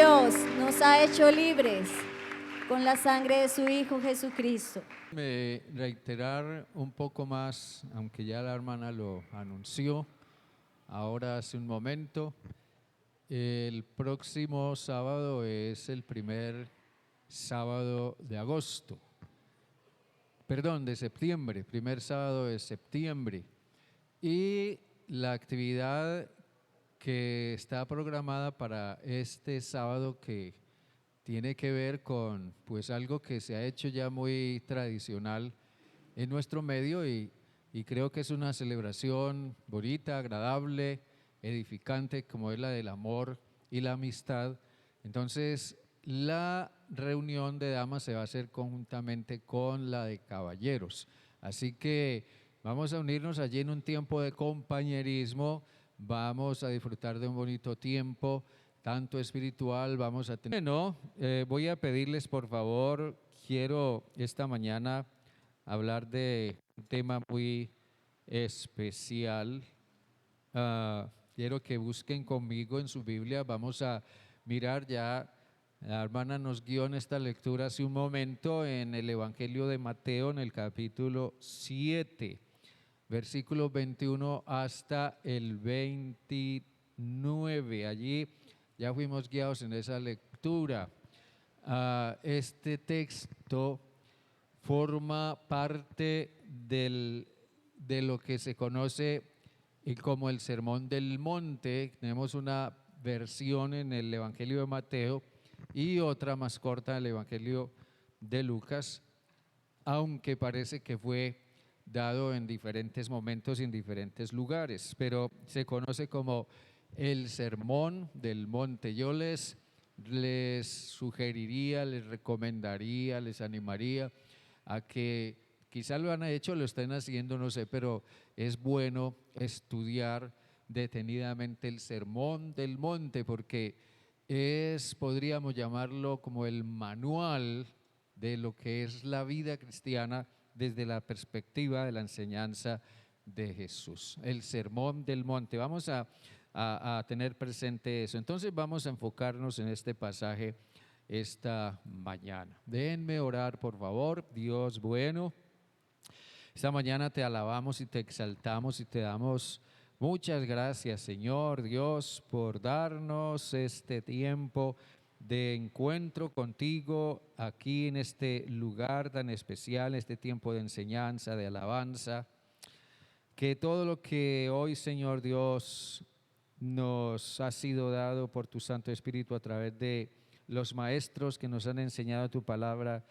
Dios nos ha hecho libres con la sangre de su Hijo Jesucristo. Reiterar un poco más, aunque ya la hermana lo anunció ahora hace un momento. El próximo sábado es el primer sábado de agosto, perdón, de septiembre, primer sábado de septiembre. Y la actividad que está programada para este sábado, que tiene que ver con pues algo que se ha hecho ya muy tradicional en nuestro medio, y creo que es una celebración bonita, agradable, edificante, como es la del amor y la amistad. Entonces, la reunión de damas se va a hacer conjuntamente con la de caballeros. Así que vamos a unirnos allí en un tiempo de compañerismo, vamos a disfrutar de un bonito tiempo, tanto espiritual, vamos a tener… Bueno, voy a pedirles por favor, quiero esta mañana hablar de un tema muy especial. Quiero que busquen conmigo en su Biblia, vamos a mirar ya, la hermana nos guió en esta lectura hace un momento en el Evangelio de Mateo, en el capítulo 7, versículos 21 hasta el 29, allí ya fuimos guiados en esa lectura. Este texto forma parte de lo que se conoce como el Sermón del Monte. Tenemos una versión en el Evangelio de Mateo y otra más corta en el Evangelio de Lucas, aunque parece que fue dado en diferentes momentos y en diferentes lugares, pero se conoce como el Sermón del Monte. Yo les sugeriría, les recomendaría, les animaría a que quizá lo han hecho, lo estén haciendo, no sé, pero es bueno estudiar detenidamente el Sermón del Monte, porque podríamos llamarlo como el manual de lo que es la vida cristiana desde la perspectiva de la enseñanza de Jesús. El Sermón del Monte, vamos a tener presente eso. Entonces vamos a enfocarnos en este pasaje esta mañana. Déjenme orar, por favor. Dios bueno, esta mañana te alabamos y te exaltamos y te damos muchas gracias, Señor Dios, por darnos este tiempo de encuentro contigo aquí en este lugar tan especial, este tiempo de enseñanza, de alabanza. Que todo lo que hoy, Señor Dios, nos ha sido dado por tu Santo Espíritu a través de los maestros que nos han enseñado tu palabra,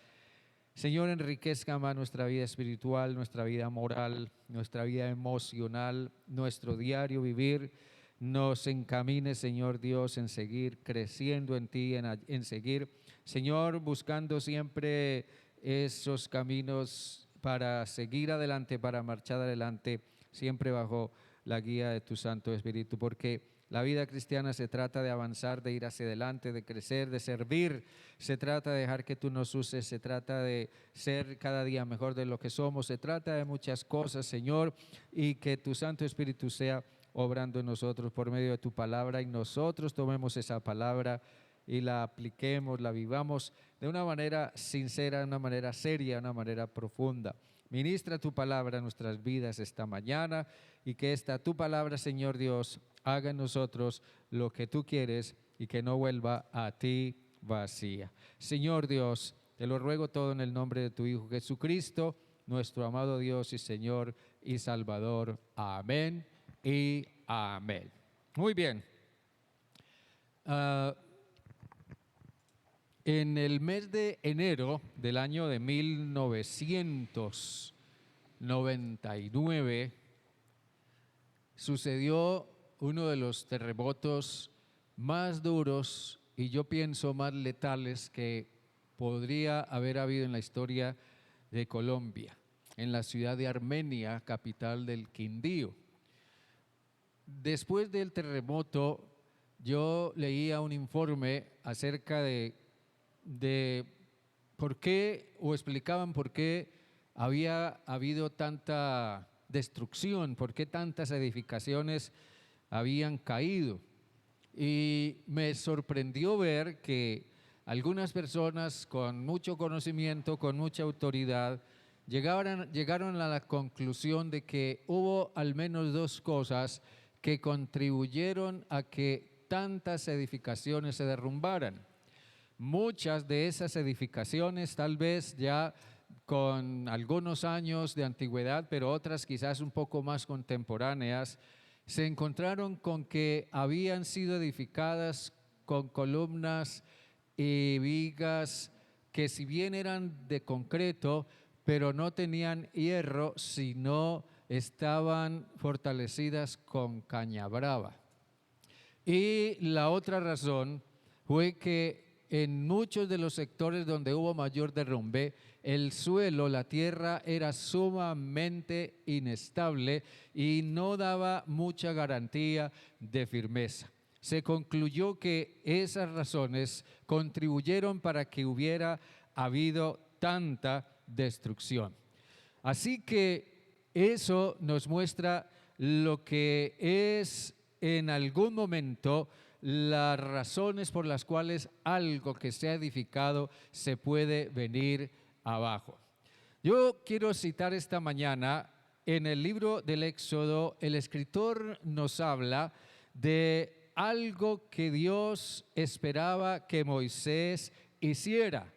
Señor, enriquezca más nuestra vida espiritual, nuestra vida moral, nuestra vida emocional, nuestro diario vivir. Nos encamine, Señor Dios, en seguir creciendo en ti, en seguir, Señor, buscando siempre esos caminos para seguir adelante, para marchar adelante, siempre bajo la guía de tu Santo Espíritu, porque la vida cristiana se trata de avanzar, de ir hacia adelante, de crecer, de servir. Se trata de dejar que tú nos uses, se trata de ser cada día mejor de lo que somos, se trata de muchas cosas, Señor, y que tu Santo Espíritu sea obrando en nosotros por medio de tu palabra, y nosotros tomemos esa palabra y la apliquemos, la vivamos de una manera sincera, de una manera seria, de una manera profunda. Ministra tu palabra en nuestras vidas esta mañana, y que esta tu palabra, Señor Dios, haga en nosotros lo que tú quieres y que no vuelva a ti vacía. Señor Dios, te lo ruego todo en el nombre de tu Hijo Jesucristo, nuestro amado Dios y Señor y Salvador. Amén y amén. Muy bien. En el mes de enero del año de 1999 sucedió uno de los terremotos más duros y yo pienso más letales que podría haber habido en la historia de Colombia, en la ciudad de Armenia, capital del Quindío. Después del terremoto, yo leía un informe acerca de por qué, o explicaban por qué había habido tanta destrucción, por qué tantas edificaciones habían caído. y me sorprendió ver que algunas personas con mucho conocimiento, con mucha autoridad, llegaron a la conclusión de que hubo al menos dos cosas que contribuyeron a que tantas edificaciones se derrumbaran. Muchas de esas edificaciones tal vez ya con algunos años de antigüedad, pero otras quizás un poco más contemporáneas, se encontraron con que habían sido edificadas con columnas y vigas que si bien eran de concreto, pero no tenían hierro, sino estaban fortalecidas con caña brava. Y la otra razón fue que en muchos de los sectores donde hubo mayor derrumbe, el suelo, la tierra era sumamente inestable y no daba mucha garantía de firmeza. Se concluyó que esas razones contribuyeron para que hubiera habido tanta destrucción. Así que eso nos muestra lo que es en algún momento las razones por las cuales algo que se ha edificado se puede venir abajo. Yo quiero citar esta mañana en el libro del Éxodo, el escritor nos habla de algo que Dios esperaba que Moisés hiciera.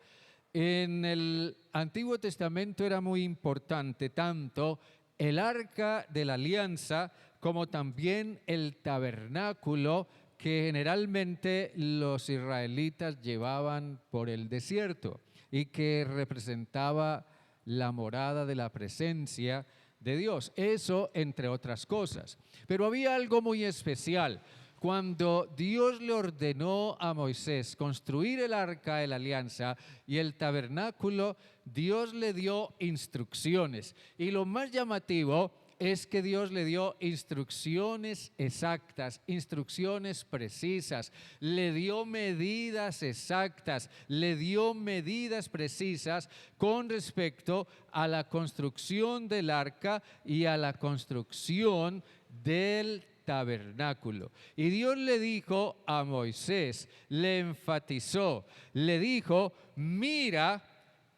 En el Antiguo Testamento era muy importante tanto el arca de la alianza como también el tabernáculo que generalmente los israelitas llevaban por el desierto y que representaba la morada de la presencia de Dios. Eso entre otras cosas. Pero había algo muy especial. Cuando Dios le ordenó a Moisés construir el arca de la alianza y el tabernáculo, Dios le dio instrucciones. Y lo más llamativo es que Dios le dio instrucciones exactas, instrucciones precisas, le dio medidas exactas, le dio medidas precisas con respecto a la construcción del arca y a la construcción del tabernáculo. Y Dios le dijo a Moisés, le enfatizó, le dijo, mira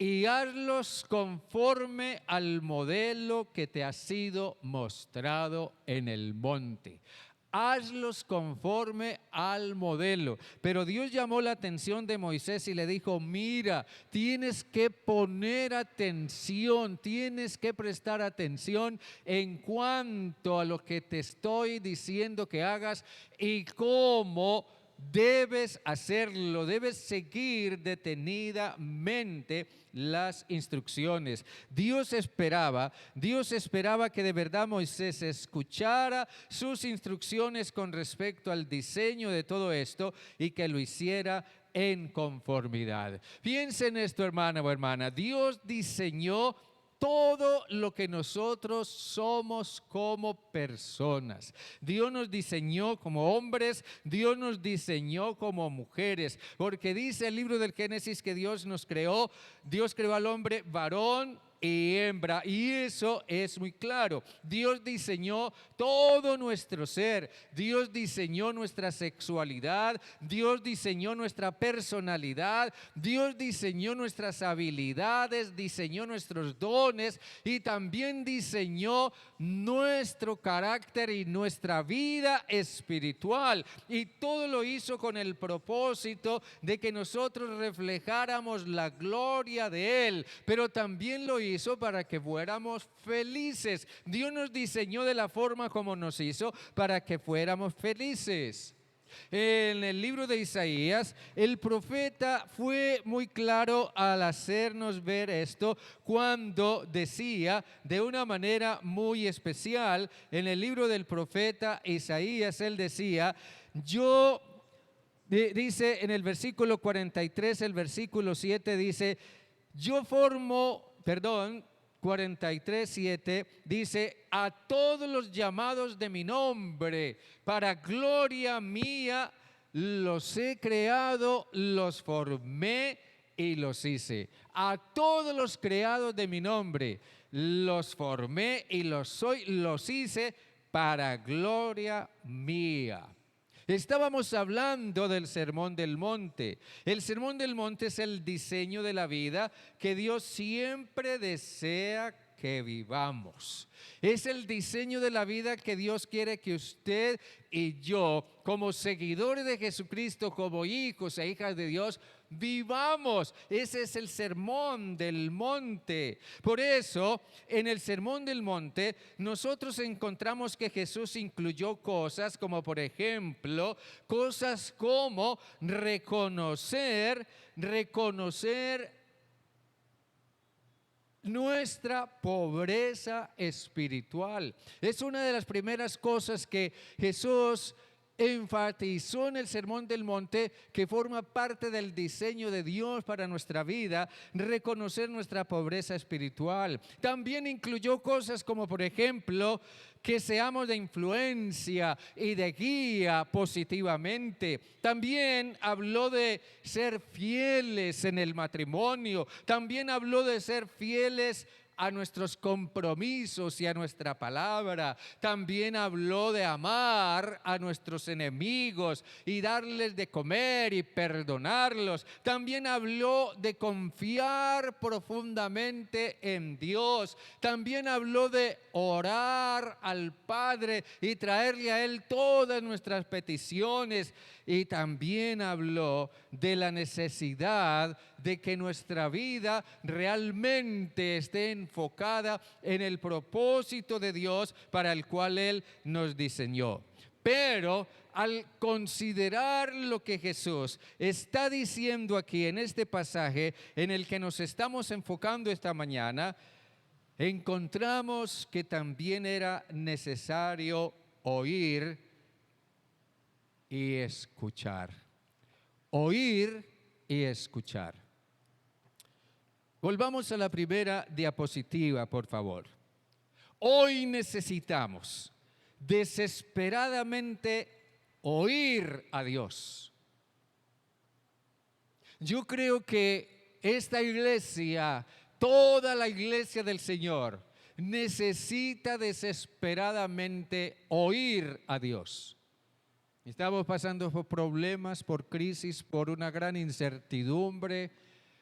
y hazlos conforme al modelo que te ha sido mostrado en el monte. Hazlos conforme al modelo. Pero Dios llamó la atención de Moisés y le dijo, mira, tienes que poner atención, tienes que prestar atención en cuanto a lo que te estoy diciendo que hagas y cómo debes hacerlo, debes seguir detenidamente las instrucciones. Dios esperaba que de verdad Moisés escuchara sus instrucciones con respecto al diseño de todo esto y que lo hiciera en conformidad. Piensa en esto, hermana o hermana. Dios diseñó todo lo que nosotros somos como personas. Dios nos diseñó como hombres, Dios nos diseñó como mujeres, porque dice el libro del Génesis que Dios creó al hombre varón y hembra, y eso es muy claro. Dios diseñó todo nuestro ser, Dios diseñó nuestra sexualidad, Dios diseñó nuestra personalidad, Dios diseñó nuestras habilidades, diseñó nuestros dones y también diseñó nuestro carácter y nuestra vida espiritual, y todo lo hizo con el propósito de que nosotros reflejáramos la gloria de Él, pero también lo hizo para que fuéramos felices. Dios nos diseñó de la forma como nos hizo para que fuéramos felices. En el libro de Isaías, el profeta fue muy claro al hacernos ver esto cuando decía de una manera muy especial, en el libro del profeta Isaías, él decía, dice en el versículo 43, el versículo 7 dice, 43:7 dice, a todos los llamados de mi nombre, para gloria mía, los he creado, los formé y los hice. A todos los creados de mi nombre, los formé y los hice para gloria mía. Estábamos hablando del Sermón del Monte. El Sermón del Monte es el diseño de la vida que Dios siempre desea que vivamos. Es el diseño de la vida que Dios quiere que usted y yo, como seguidores de Jesucristo, como hijos e hijas de Dios, vivamos. Ese es el Sermón del Monte. Por eso, en el Sermón del Monte, nosotros encontramos que Jesús incluyó cosas como, por ejemplo, cosas como reconocer nuestra pobreza espiritual. Es una de las primeras cosas que Jesús enfatizó en el Sermón del Monte, que forma parte del diseño de Dios para nuestra vida, reconocer nuestra pobreza espiritual. También incluyó cosas como, por ejemplo, que seamos de influencia y de guía positivamente. También habló de ser fieles en el matrimonio. También habló de ser fieles a nuestros compromisos y a nuestra palabra. También habló de amar a nuestros enemigos y darles de comer y perdonarlos. También habló de confiar profundamente en Dios. También habló de orar al Padre y traerle a Él todas nuestras peticiones. Y también habló de la necesidad de que nuestra vida realmente esté enfocada en el propósito de Dios para el cual Él nos diseñó. Pero al considerar lo que Jesús está diciendo aquí en este pasaje en el que nos estamos enfocando esta mañana, encontramos que también era necesario oír y escuchar. Oír y escuchar. Volvamos a la primera diapositiva, por favor. Hoy necesitamos desesperadamente oír a Dios. Yo creo que esta iglesia, toda la iglesia del Señor, necesita desesperadamente oír a Dios. Estamos pasando por problemas, por crisis, por una gran incertidumbre,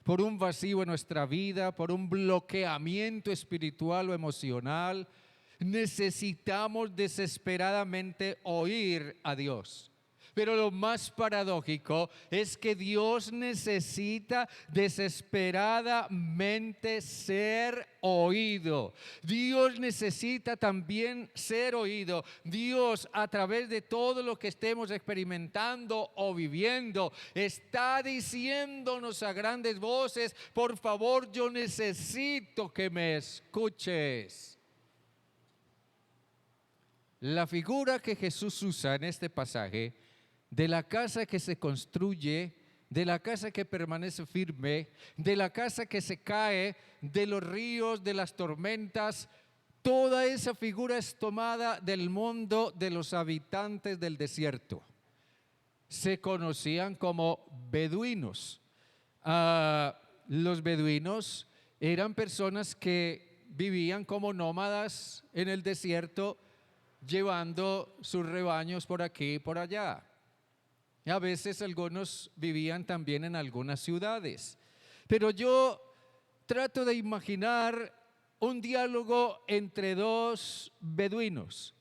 por un vacío en nuestra vida, por un bloqueamiento espiritual o emocional. Necesitamos desesperadamente oír a Dios. Pero lo más paradójico es que Dios necesita desesperadamente ser oído. Dios necesita también ser oído. Dios, a través de todo lo que estemos experimentando o viviendo, está diciéndonos a grandes voces: por favor, yo necesito que me escuches. La figura que Jesús usa en este pasaje, de la casa que se construye, de la casa que permanece firme, de la casa que se cae, de los ríos, de las tormentas, toda esa figura es tomada del mundo de los habitantes del desierto. Se conocían como beduinos. Los beduinos eran personas que vivían como nómadas en el desierto, llevando sus rebaños por aquí y por allá. Y a veces algunos vivían también en algunas ciudades. Pero yo trato de imaginar un diálogo entre dos beduinos.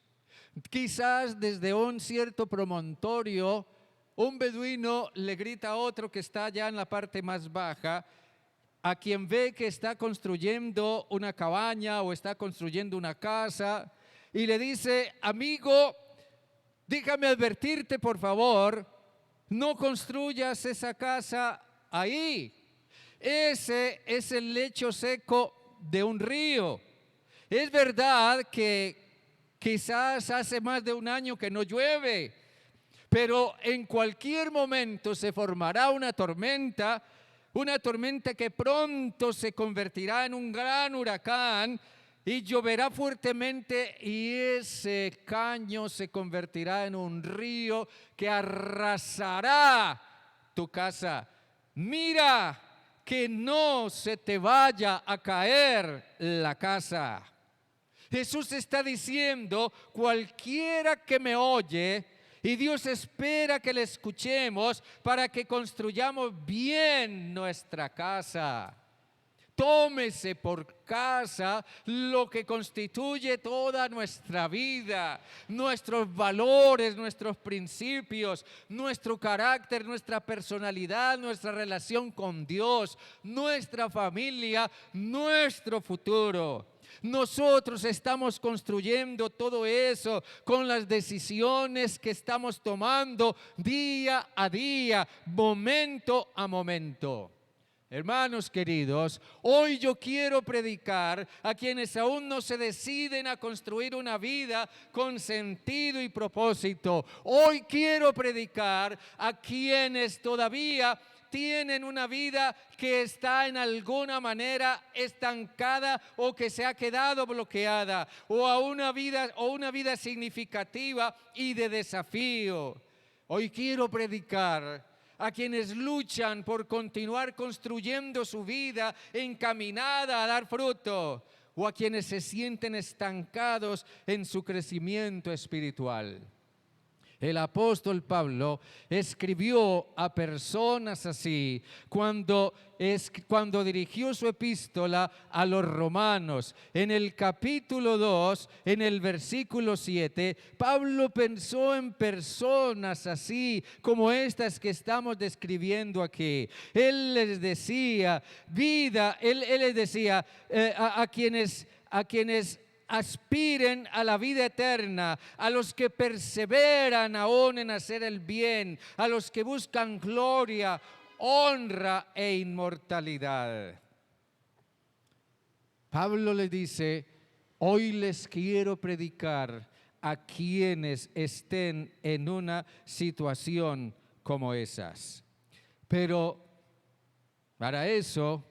Quizás desde un cierto promontorio, un beduino le grita a otro que está allá en la parte más baja, a quien ve que está construyendo una cabaña o está construyendo una casa, y le dice: amigo, déjame advertirte, por favor, no construyas esa casa ahí. Ese es el lecho seco de un río. Es verdad que quizás hace más de un año que no llueve, pero en cualquier momento se formará una tormenta que pronto se convertirá en un gran huracán y lloverá fuertemente, y ese caño se convertirá en un río que arrasará tu casa. Mira que no se te vaya a caer la casa. Jesús está diciendo: cualquiera que me oye Y Dios espera que le escuchemos para que construyamos bien nuestra casa. Tómese por casa lo que constituye toda nuestra vida, nuestros valores, nuestros principios, nuestro carácter, nuestra personalidad, nuestra relación con Dios, nuestra familia, nuestro futuro. Nosotros estamos construyendo todo eso con las decisiones que estamos tomando día a día, momento a momento. Hermanos queridos, hoy yo quiero predicar a quienes aún no se deciden a construir una vida con sentido y propósito. Hoy quiero predicar a quienes todavía tienen una vida que está en alguna manera estancada o que se ha quedado bloqueada, o a una vida significativa y de desafío. Hoy quiero predicar a quienes luchan por continuar construyendo su vida encaminada a dar fruto, o a quienes se sienten estancados en su crecimiento espiritual. El apóstol Pablo escribió a personas así cuando dirigió su epístola a los romanos. En el capítulo 2, en el versículo 7, Pablo pensó en personas así como estas que estamos describiendo aquí. Él les decía a quienes aspiren a la vida eterna, a los que perseveran aún en hacer el bien, a los que buscan gloria, honra e inmortalidad. Pablo le dice: hoy les quiero predicar a quienes estén en una situación como esas. Pero para eso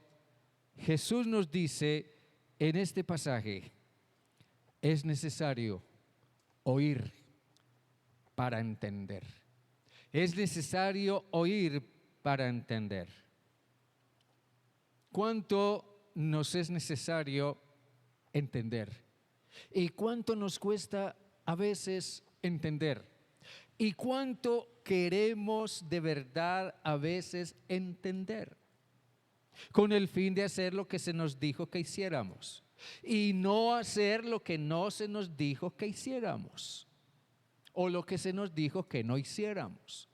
Jesús nos dice en este pasaje: es necesario oír para entender. Es necesario oír para entender. ¿Cuánto nos es necesario entender? ¿Y cuánto nos cuesta a veces entender? ¿Y cuánto queremos de verdad a veces entender? Con el fin de hacer lo que se nos dijo que hiciéramos y no hacer lo que no se nos dijo que hiciéramos, o lo que se nos dijo que no hiciéramos.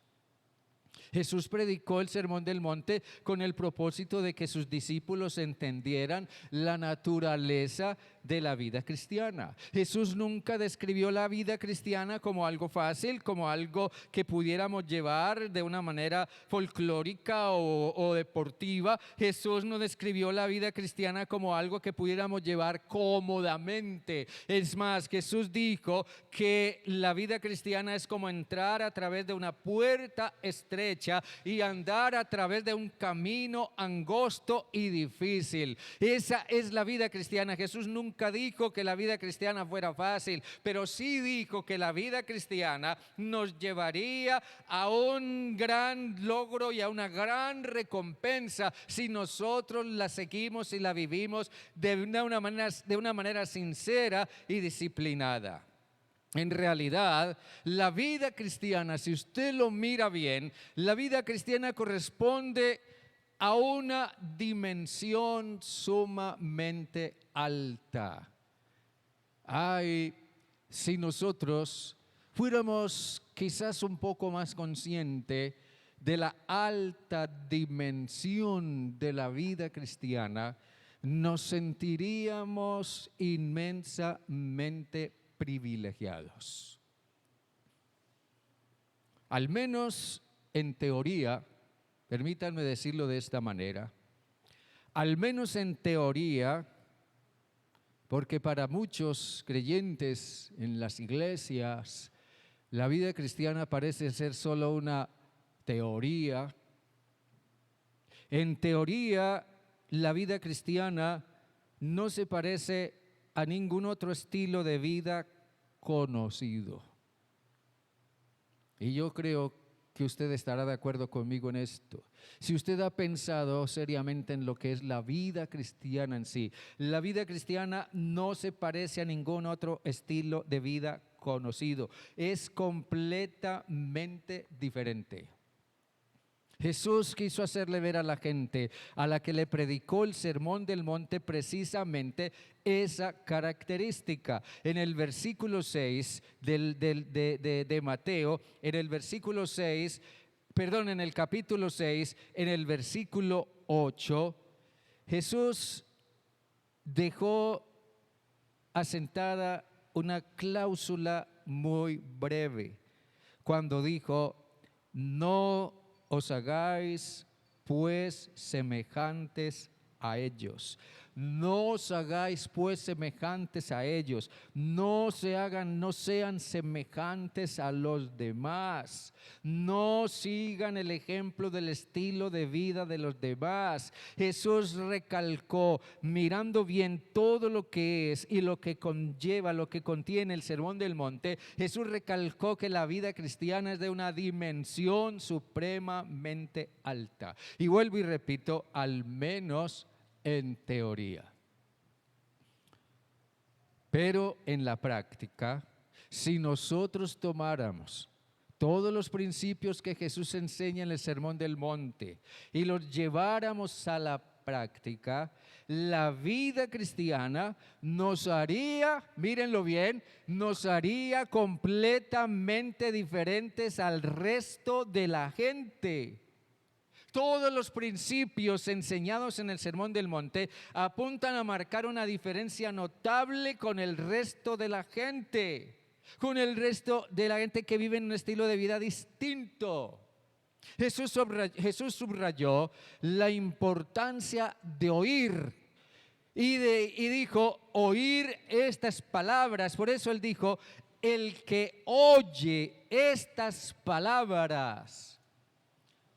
Jesús predicó el Sermón del Monte con el propósito de que sus discípulos entendieran la naturaleza de la vida cristiana. Jesús nunca describió la vida cristiana como algo fácil, como algo que pudiéramos llevar de una manera folclórica o deportiva. Jesús no describió la vida cristiana como algo que pudiéramos llevar cómodamente. Es más, Jesús dijo que la vida cristiana es como entrar a través de una puerta estrecha y andar a través de un camino angosto y difícil. Esa es la vida cristiana. Jesús nunca dijo que la vida cristiana fuera fácil, pero sí dijo que la vida cristiana nos llevaría a un gran logro y a una gran recompensa si nosotros la seguimos y la vivimos de una manera sincera y disciplinada. En realidad, la vida cristiana, si usted lo mira bien, la vida cristiana corresponde a una dimensión sumamente alta. Ay, si nosotros fuéramos quizás un poco más conscientes de la alta dimensión de la vida cristiana, nos sentiríamos inmensamente privilegiados. Al menos en teoría, permítanme decirlo de esta manera, al menos en teoría, porque para muchos creyentes en las iglesias, la vida cristiana parece ser solo una teoría. En teoría, la vida cristiana no se parece a ningún otro estilo de vida conocido. Y yo creo que usted estará de acuerdo conmigo en esto. Si usted ha pensado seriamente en lo que es la vida cristiana en sí, la vida cristiana no se parece a ningún otro estilo de vida conocido. Es completamente diferente. Jesús quiso hacerle ver a la gente a la que le predicó el Sermón del Monte precisamente esa característica. En el versículo 6 de Mateo, en el versículo 6, perdón, en el capítulo 6, en el versículo 8, Jesús dejó asentada una cláusula muy breve cuando dijo: no os hagáis pues semejantes a ellos. No os hagáis pues semejantes a ellos. No sean semejantes a los demás. No sigan el ejemplo del estilo de vida de los demás. Jesús recalcó, mirando bien todo lo que es y lo que conlleva, lo que contiene el Sermón del Monte, Jesús recalcó que la vida cristiana es de una dimensión supremamente alta. Y vuelvo y repito, al menos en teoría. Pero en la práctica, si nosotros tomáramos todos los principios que Jesús enseña en el Sermón del Monte y los lleváramos a la práctica, la vida cristiana nos haría, mírenlo bien, nos haría completamente diferentes al resto de la gente. Todos los principios enseñados en el Sermón del Monte apuntan a marcar una diferencia notable con el resto de la gente, que vive en un estilo de vida distinto. Jesús subrayó la importancia de oír y dijo: oír estas palabras. Por eso él dijo: el que oye estas palabras.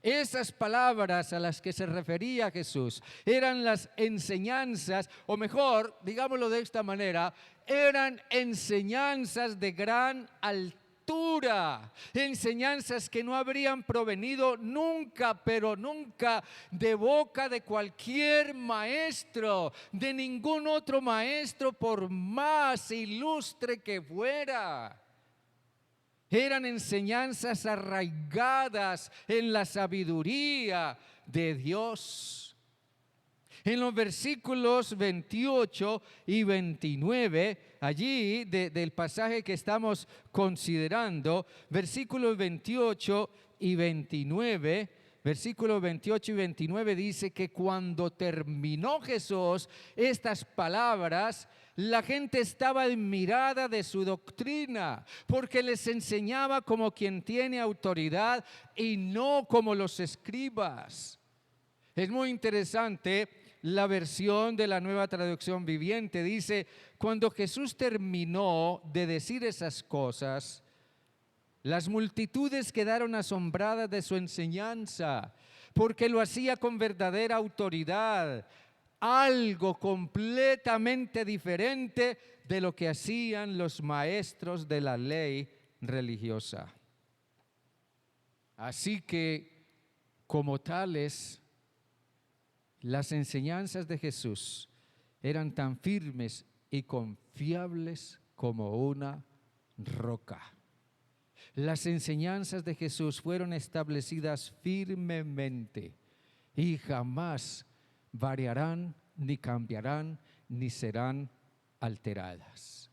Esas palabras a las que se refería Jesús eran las enseñanzas, o mejor, digámoslo de esta manera, eran enseñanzas de gran altura, enseñanzas que no habrían provenido nunca, pero nunca, de boca de cualquier maestro, de ningún otro maestro, por más ilustre que fuera. Eran enseñanzas arraigadas en la sabiduría de Dios. En los versículos 28 y 29, allí del pasaje que estamos considerando, versículos 28 y 29, versículos 28 y 29 dice que cuando terminó Jesús estas palabras, la gente estaba admirada de su doctrina, porque les enseñaba como quien tiene autoridad y no como los escribas. Es muy interesante la versión de la Nueva Traducción Viviente. Dice: cuando Jesús terminó de decir esas cosas, las multitudes quedaron asombradas de su enseñanza, porque lo hacía con verdadera autoridad, algo completamente diferente de lo que hacían los maestros de la ley religiosa. Así que, como tales, las enseñanzas de Jesús eran tan firmes y confiables como una roca. Las enseñanzas de Jesús fueron establecidas firmemente y jamás variarán, ni cambiarán, ni serán alteradas.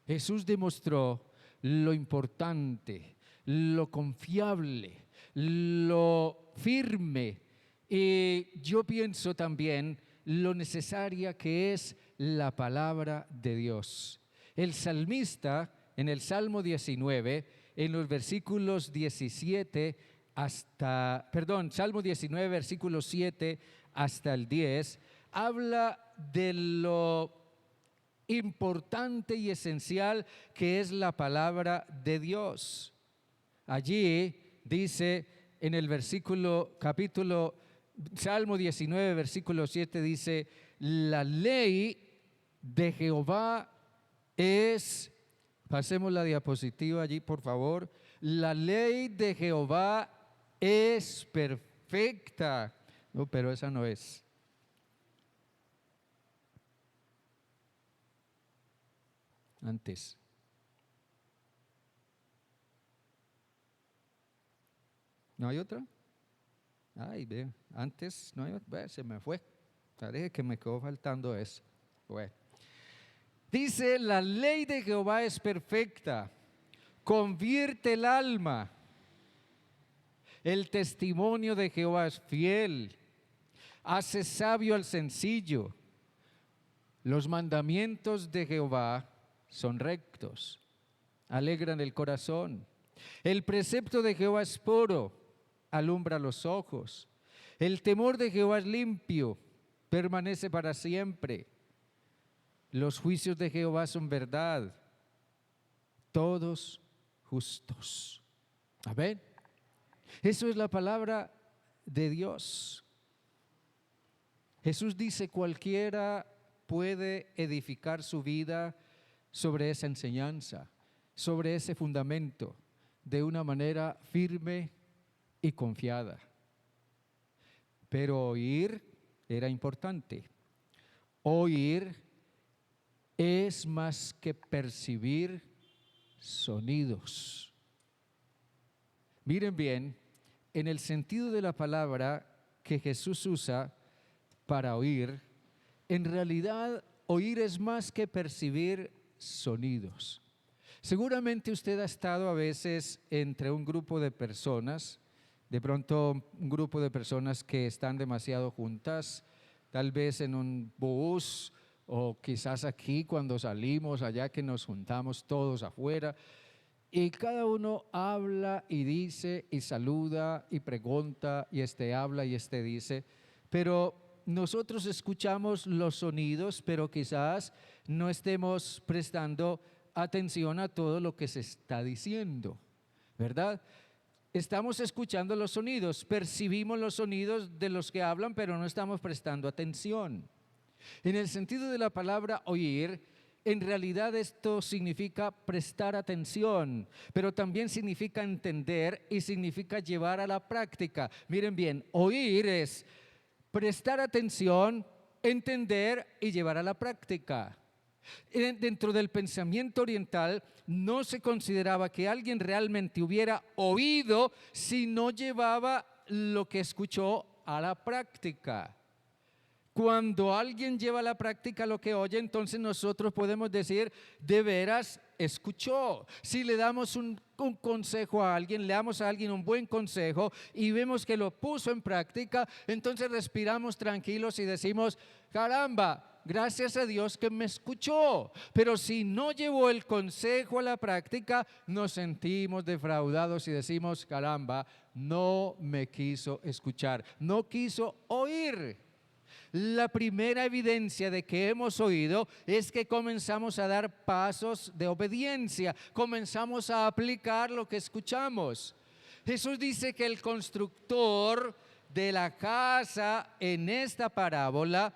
Jesús demostró lo importante, lo confiable, lo firme, y yo pienso también lo necesaria que es la palabra de Dios. El salmista, en el Salmo 19, en los versículos 17 Salmo 19, versículo 7 hasta el 10, habla de lo importante y esencial que es la palabra de Dios. Allí dice en el Salmo 19, versículo 7 dice: la ley de Jehová es, pasemos la diapositiva allí por favor, la ley de Jehová es perfecta. No, pero esa no es. Antes. ¿No hay otra? Ay, ve, antes no hay otra. Se me fue. Parece que me quedó faltando eso. Bueno. Dice, la ley de Jehová es perfecta, convierte el alma. El testimonio de Jehová es fiel, hace sabio al sencillo. Los mandamientos de Jehová son rectos, alegran el corazón. El precepto de Jehová es puro, alumbra los ojos. El temor de Jehová es limpio, permanece para siempre. Los juicios de Jehová son verdad, todos justos. Amén. Eso es la palabra de Dios. Jesús dice, cualquiera puede edificar su vida sobre esa enseñanza, sobre ese fundamento, de una manera firme y confiada. Pero oír era importante. Oír es más que percibir sonidos. Miren bien, en el sentido de la palabra que Jesús usa para oír, en realidad oír es más que percibir sonidos. Seguramente usted ha estado a veces entre un grupo de personas, de pronto un grupo de personas que están demasiado juntas, tal vez en un bus o quizás aquí cuando salimos allá que nos juntamos todos afuera y cada uno habla y dice y saluda y pregunta y este habla y este dice, pero nosotros escuchamos los sonidos, pero quizás no estemos prestando atención a todo lo que se está diciendo, ¿verdad? Estamos escuchando los sonidos, percibimos los sonidos de los que hablan, pero no estamos prestando atención. En el sentido de la palabra oír, en realidad esto significa prestar atención, pero también significa entender y significa llevar a la práctica. Miren bien, oír es prestar atención, entender y llevar a la práctica. Dentro del pensamiento oriental no se consideraba que alguien realmente hubiera oído si no llevaba lo que escuchó a la práctica. Cuando alguien lleva a la práctica lo que oye, entonces nosotros podemos decir, de veras escuchó. Si le damos un consejo a alguien, le damos a alguien un buen consejo y vemos que lo puso en práctica, entonces respiramos tranquilos y decimos, caramba, gracias a Dios que me escuchó. Pero si no llevó el consejo a la práctica, nos sentimos defraudados y decimos, caramba, no me quiso escuchar, no quiso oír. La primera evidencia de que hemos oído es que comenzamos a dar pasos de obediencia, comenzamos a aplicar lo que escuchamos. Jesús dice que el constructor de la casa en esta parábola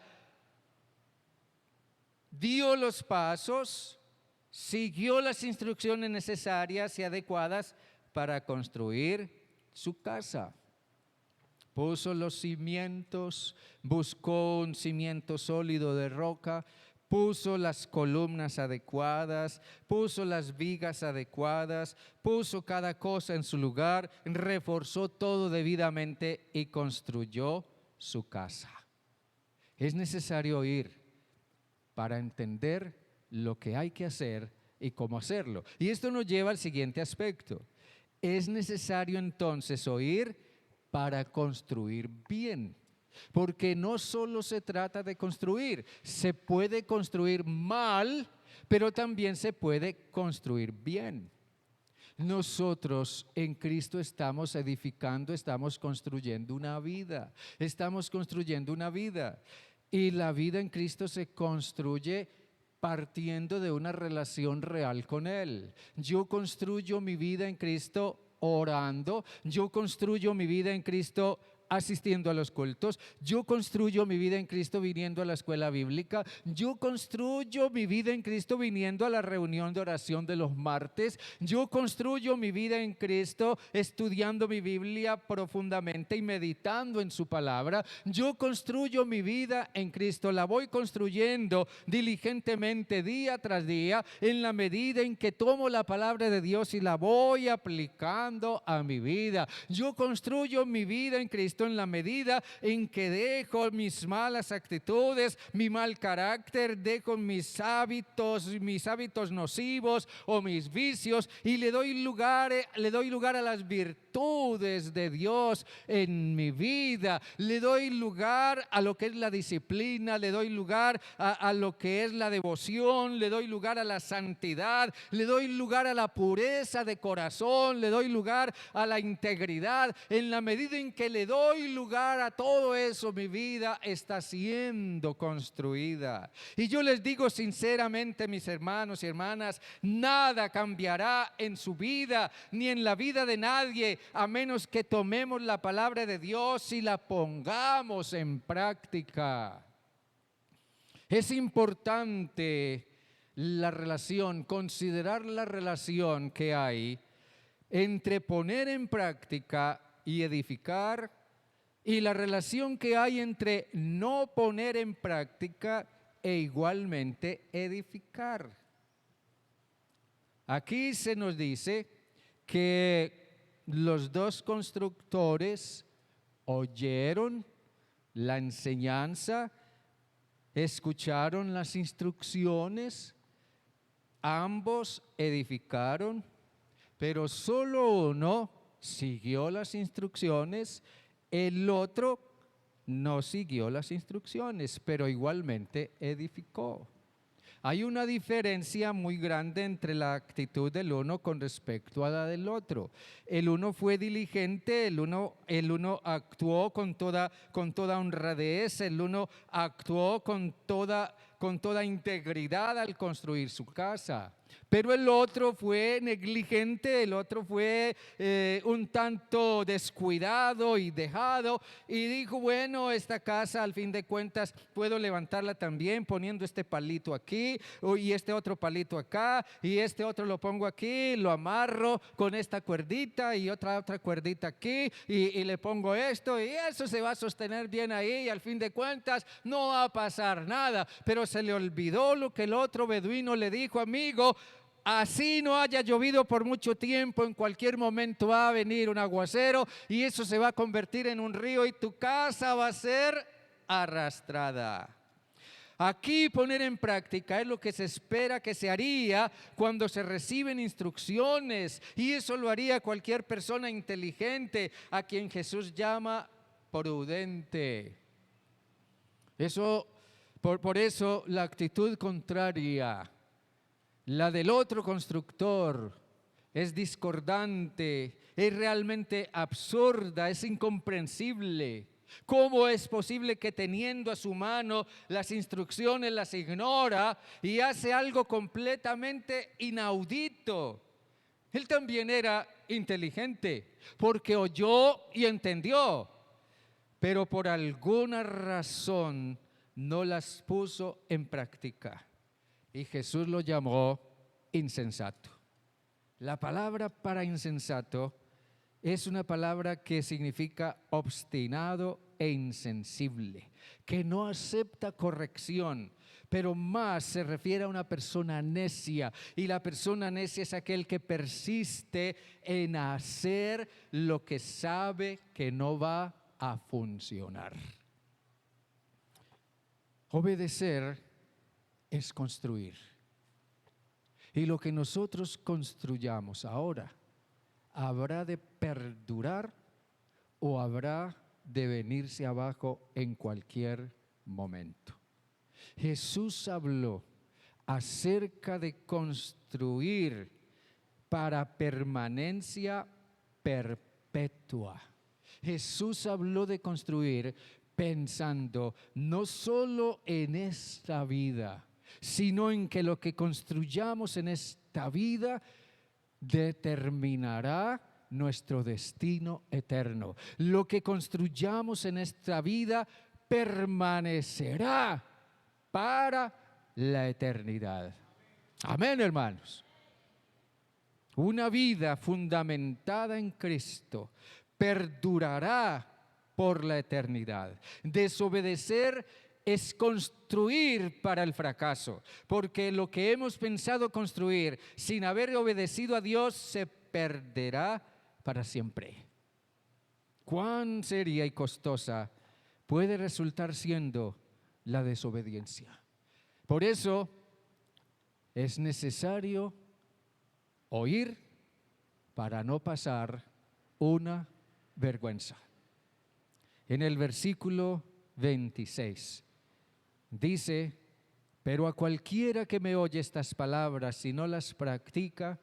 dio los pasos, siguió las instrucciones necesarias y adecuadas para construir su casa. Puso los cimientos, buscó un cimiento sólido de roca, puso las columnas adecuadas, puso las vigas adecuadas, puso cada cosa en su lugar, reforzó todo debidamente y construyó su casa. Es necesario oír para entender lo que hay que hacer y cómo hacerlo. Y esto nos lleva al siguiente aspecto. Es necesario entonces oír para construir bien, porque no solo se trata de construir, se puede construir mal, pero también se puede construir bien. Nosotros en Cristo estamos edificando, estamos construyendo una vida, y la vida en Cristo se construye partiendo de una relación real con Él. Yo construyo mi vida en Cristo orando, yo construyo mi vida en Cristo asistiendo a los cultos, yo construyo mi vida en Cristo viniendo a la escuela bíblica, yo construyo mi vida en Cristo viniendo a la reunión de oración de los martes, yo construyo mi vida en Cristo estudiando mi Biblia profundamente y meditando en su palabra, yo construyo mi vida en Cristo, la voy construyendo diligentemente día tras día en la medida en que tomo la palabra de Dios y la voy aplicando a mi vida. Yo construyo mi vida en Cristo en la medida en que dejo mis malas actitudes, mi mal carácter, dejo mis hábitos nocivos o mis vicios y le doy lugar a las virtudes de Dios en mi vida. Le doy lugar a lo que es la disciplina, le doy lugar a lo que es la devoción, le doy lugar a la santidad, le doy lugar a la pureza de corazón, le doy lugar a la integridad. En la medida en que le doy lugar a todo eso, mi vida está siendo construida. Y yo les digo sinceramente, mis hermanos y hermanas, nada cambiará en su vida ni en la vida de nadie a menos que tomemos la palabra de Dios y la pongamos en práctica. Es importante considerar la relación que hay entre poner en práctica y edificar y la relación que hay entre no poner en práctica e igualmente edificar. Aquí se nos dice que los dos constructores oyeron la enseñanza, escucharon las instrucciones, ambos edificaron, pero solo uno siguió las instrucciones, el otro no siguió las instrucciones, pero igualmente edificó. Hay una diferencia muy grande entre la actitud del uno con respecto a la del otro. El uno fue diligente, el uno actuó con toda honradez, el uno actuó con toda integridad al construir su casa. Pero el otro fue negligente, el otro fue un tanto descuidado y dejado y dijo, bueno, esta casa al fin de cuentas puedo levantarla también poniendo este palito aquí y este otro palito acá y este otro lo pongo aquí, lo amarro con esta cuerdita y otra cuerdita aquí y le pongo esto y eso se va a sostener bien ahí y al fin de cuentas no va a pasar nada. Pero se le olvidó lo que el otro beduino le dijo, amigo, así no haya llovido por mucho tiempo, en cualquier momento va a venir un aguacero y eso se va a convertir en un río y tu casa va a ser arrastrada. Aquí poner en práctica es lo que se espera que se haría cuando se reciben instrucciones y eso lo haría cualquier persona inteligente a quien Jesús llama prudente. Por eso la actitud contraria, la del otro constructor, es discordante, es realmente absurda, es incomprensible. ¿Cómo es posible que teniendo a su mano las instrucciones las ignora y hace algo completamente inaudito? Él también era inteligente porque oyó y entendió, pero por alguna razón no las puso en práctica. Y Jesús lo llamó insensato. La palabra para insensato es una palabra que significa obstinado e insensible, que no acepta corrección, pero más se refiere a una persona necia. Y la persona necia es aquel que persiste en hacer lo que sabe que no va a funcionar. Obedecer es construir. Y lo que nosotros construyamos ahora, ¿habrá de perdurar o habrá de venirse abajo en cualquier momento? Jesús habló acerca de construir para permanencia perpetua. Jesús habló de construir pensando no solo en esta vida, sino en que lo que construyamos en esta vida determinará nuestro destino eterno. Lo que construyamos en esta vida permanecerá para la eternidad. Amén, hermanos. Una vida fundamentada en Cristo perdurará por la eternidad. Desobedecer es construir para el fracaso, porque lo que hemos pensado construir sin haber obedecido a Dios se perderá para siempre. ¿Cuán seria y costosa puede resultar siendo la desobediencia? Por eso es necesario oír para no pasar una vergüenza. En el versículo 26 dice: pero a cualquiera que me oye estas palabras y no las practica,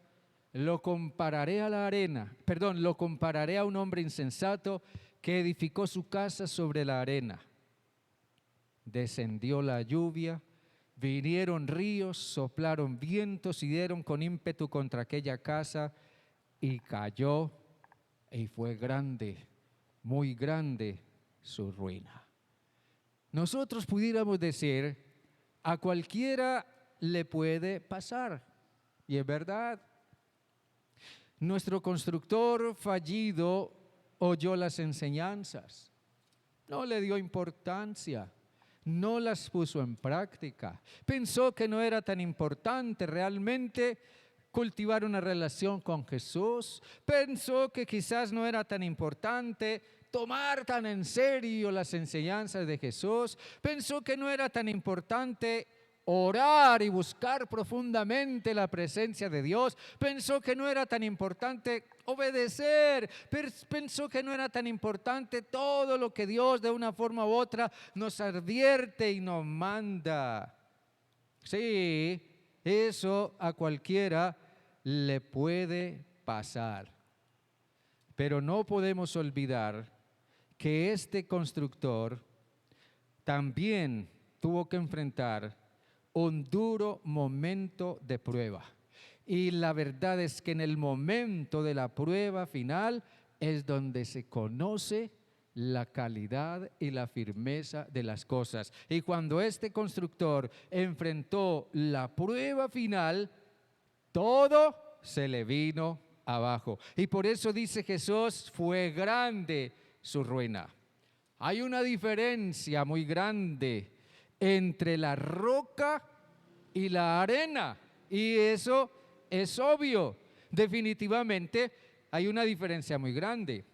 lo compararé a un hombre insensato que edificó su casa sobre la arena. Descendió la lluvia, vinieron ríos, soplaron vientos y dieron con ímpetu contra aquella casa, y cayó, y fue grande, muy grande su ruina. Nosotros pudiéramos decir, a cualquiera le puede pasar, y es verdad. Nuestro constructor fallido oyó las enseñanzas, no le dio importancia, no las puso en práctica, pensó que no era tan importante realmente cultivar una relación con Jesús, pensó que quizás no era tan importante tomar tan en serio las enseñanzas de Jesús, pensó que no era tan importante orar y buscar profundamente la presencia de Dios, pensó que no era tan importante obedecer, pensó que no era tan importante todo lo que Dios de una forma u otra nos advierte y nos manda. Sí, eso a cualquiera le puede pasar, pero no podemos olvidar que este constructor también tuvo que enfrentar un duro momento de prueba. Y la verdad es que en el momento de la prueba final es donde se conoce la calidad y la firmeza de las cosas. Y cuando este constructor enfrentó la prueba final, todo se le vino abajo. Y por eso dice Jesús, fue grande su ruina. Hay una diferencia muy grande entre la roca y la arena, y eso es obvio. Definitivamente hay una diferencia muy grande.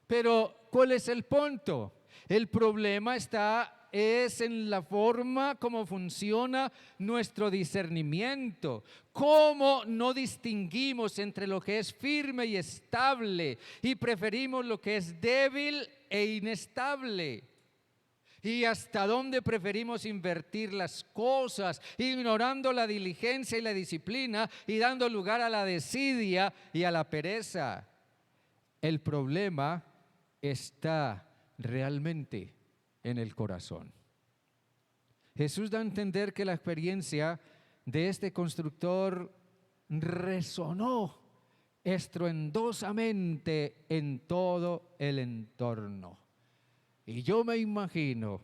Pero ¿cuál es el punto? El problema es en la forma como funciona nuestro discernimiento. Cómo no distinguimos entre lo que es firme y estable y preferimos lo que es débil e inestable. Y hasta dónde preferimos invertir las cosas, ignorando la diligencia y la disciplina y dando lugar a la desidia y a la pereza. El problema está realmente en el corazón. Jesús da a entender que la experiencia de este constructor resonó estruendosamente en todo el entorno. Y yo me imagino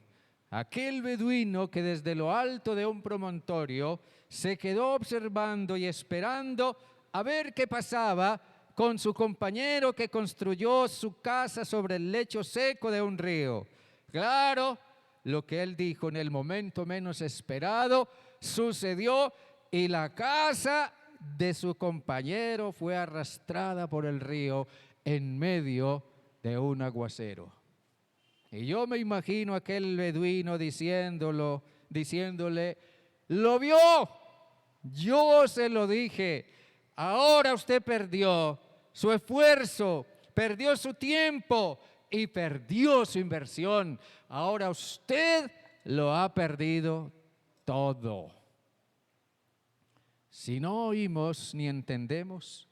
aquel beduino que desde lo alto de un promontorio se quedó observando y esperando a ver qué pasaba con su compañero que construyó su casa sobre el lecho seco de un río. Claro, lo que él dijo en el momento menos esperado sucedió y la casa de su compañero fue arrastrada por el río en medio de un aguacero. Y yo me imagino a aquel beduino diciéndole, lo vio, yo se lo dije, ahora usted perdió su esfuerzo, perdió su tiempo y perdió su inversión. Ahora usted lo ha perdido todo. Si no oímos ni entendemos,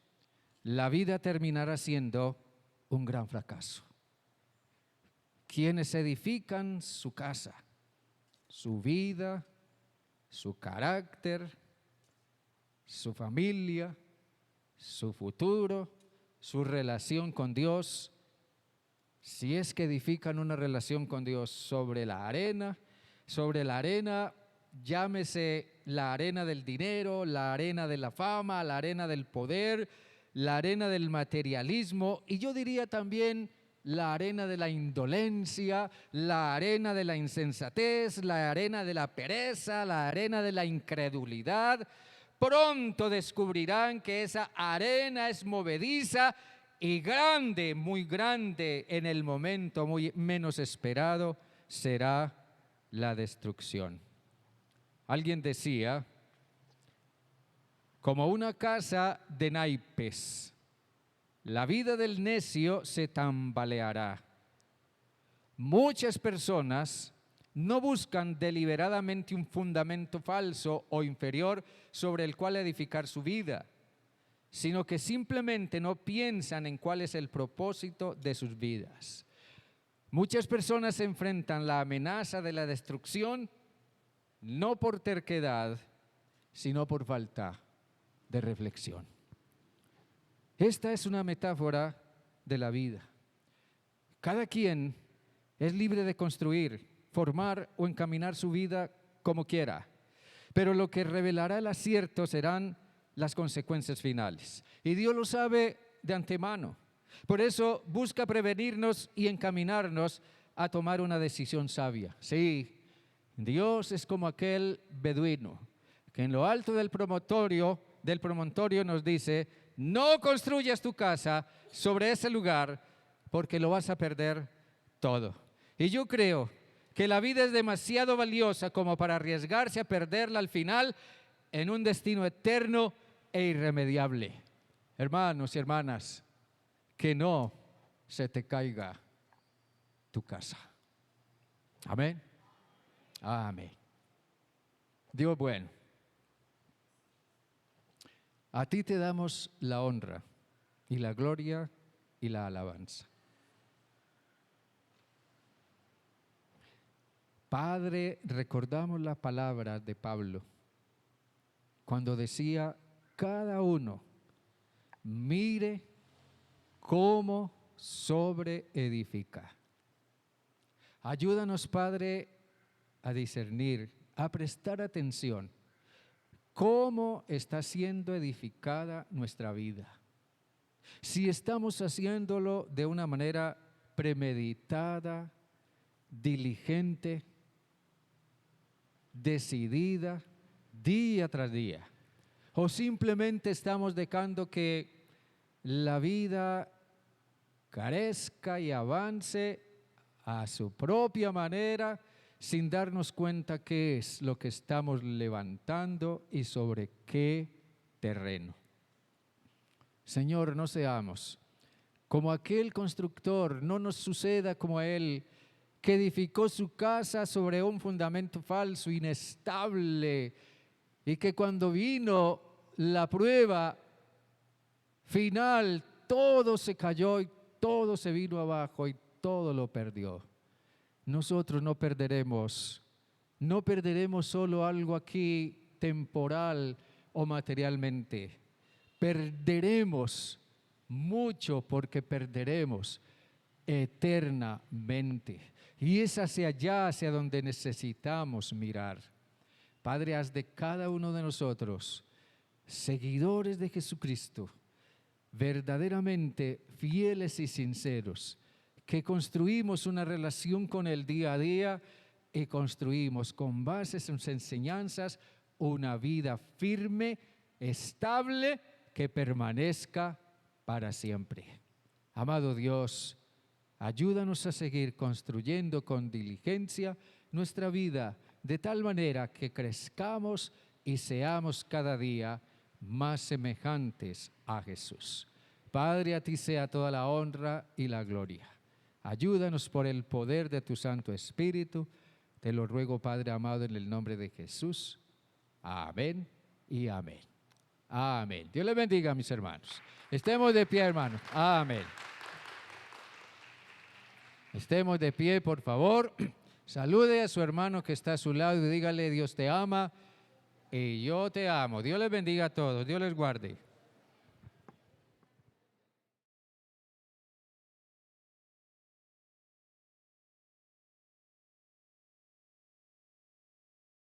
la vida terminará siendo un gran fracaso. Quienes edifican su casa, su vida, su carácter, su familia, su futuro, su relación con Dios, si es que edifican una relación con Dios sobre la arena, llámese la arena del dinero, la arena de la fama, la arena del poder, la arena del materialismo, y yo diría también la arena de la indolencia, la arena de la insensatez, la arena de la pereza, la arena de la incredulidad. Pronto descubrirán que esa arena es movediza y grande, muy grande, en el momento muy menos esperado será la destrucción. Alguien decía, como una casa de naipes, la vida del necio se tambaleará. Muchas personas no buscan deliberadamente un fundamento falso o inferior sobre el cual edificar su vida, sino que simplemente no piensan en cuál es el propósito de sus vidas. Muchas personas enfrentan la amenaza de la destrucción no por terquedad, sino por falta de reflexión. Esta es una metáfora de la vida. Cada quien es libre de construir, formar o encaminar su vida como quiera, pero lo que revelará el acierto serán las consecuencias finales. Y Dios lo sabe de antemano. Por eso busca prevenirnos y encaminarnos a tomar una decisión sabia. Sí, Dios es como aquel beduino que en lo alto del promontorio nos dice: no construyas tu casa sobre ese lugar porque lo vas a perder todo. Y yo creo que la vida es demasiado valiosa como para arriesgarse a perderla al final en un destino eterno e irremediable. Hermanos y hermanas, que no se te caiga tu casa. Amén. Amén. Dios bueno. A ti te damos la honra y la gloria y la alabanza. Padre, recordamos la palabra de Pablo cuando decía: cada uno mire cómo sobreedifica. Ayúdanos, Padre, a discernir, a prestar atención cómo está siendo edificada nuestra vida. Si estamos haciéndolo de una manera premeditada, diligente, decidida, día tras día, o simplemente estamos dejando que la vida carezca y avance a su propia manera, sin darnos cuenta qué es lo que estamos levantando y sobre qué terreno. Señor, no seamos como aquel constructor, no nos suceda como él, que edificó su casa sobre un fundamento falso, inestable, y que cuando vino la prueba final, todo se cayó y todo se vino abajo y todo lo perdió. Nosotros no perderemos solo algo aquí temporal o materialmente. Perderemos mucho porque perderemos eternamente. Y es hacia allá, hacia donde necesitamos mirar. Padre, haz de cada uno de nosotros seguidores de Jesucristo, verdaderamente fieles y sinceros, que construimos una relación con Él día a día y construimos con base en sus enseñanzas una vida firme, estable, que permanezca para siempre. Amado Dios, ayúdanos a seguir construyendo con diligencia nuestra vida de tal manera que crezcamos y seamos cada día más semejantes a Jesús. Padre, a ti sea toda la honra y la gloria. Ayúdanos por el poder de tu Santo Espíritu. Te lo ruego, Padre amado, en el nombre de Jesús. Amén y amén. Amén. Dios les bendiga, mis hermanos. Estemos de pie, hermanos. Amén. Estemos de pie, por favor. Salude a su hermano que está a su lado y dígale: Dios te ama y yo te amo. Dios les bendiga a todos. Dios les guarde.